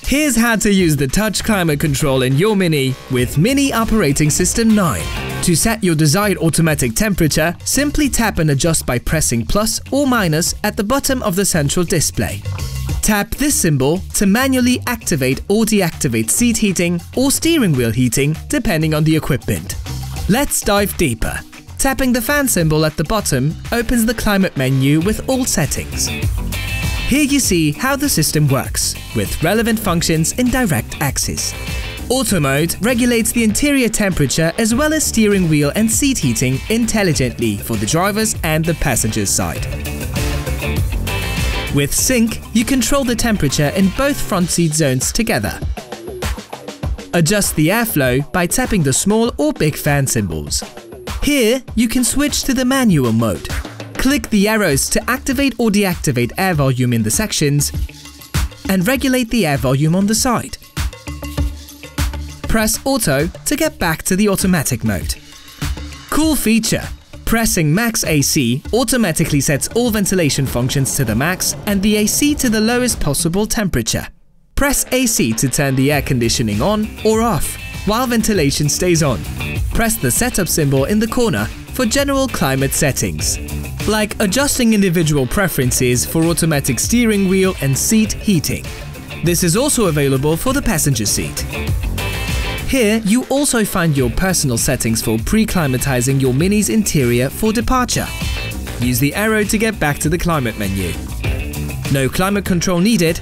Here's how to use the touch climate control in your Mini with Mini Operating System 9. To set your desired automatic temperature, simply tap and adjust by pressing plus or minus at the bottom of the central display. Tap this symbol to manually activate or deactivate seat heating or steering wheel heating depending on the equipment. Let's dive deeper. Tapping the fan symbol at the bottom opens the climate menu with all settings. Here you see how the system works, with relevant functions in direct access. Auto mode regulates the interior temperature as well as steering wheel and seat heating intelligently for the driver's and the passenger's side. With Sync, you control the temperature in both front seat zones together. Adjust the airflow by tapping the small or big fan symbols. Here, you can switch to the manual mode. Click the arrows to activate or deactivate air volume in the sections and regulate the air volume on the side. Press Auto to get back to the automatic mode. Cool feature! Pressing Max AC automatically sets all ventilation functions to the max and the AC to the lowest possible temperature. Press AC to turn the air conditioning on or off, while ventilation stays on. Press the setup symbol in the corner for general climate settings, like adjusting individual preferences for automatic steering wheel and seat heating. This is also available for the passenger seat. Here, you also find your personal settings for pre-climatizing your Mini's interior for departure. Use the arrow to get back to the climate menu. No climate control needed.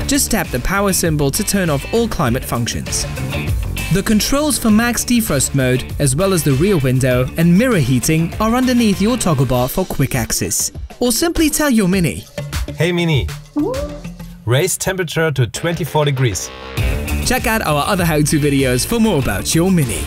Just tap the power symbol to turn off all climate functions. The controls for max defrost mode, as well as the rear window and mirror heating, are underneath your toggle bar for quick access. Or simply tell your Mini, "Hey Mini, raise temperature to 24 degrees. Check out our other how-to videos for more about your Mini.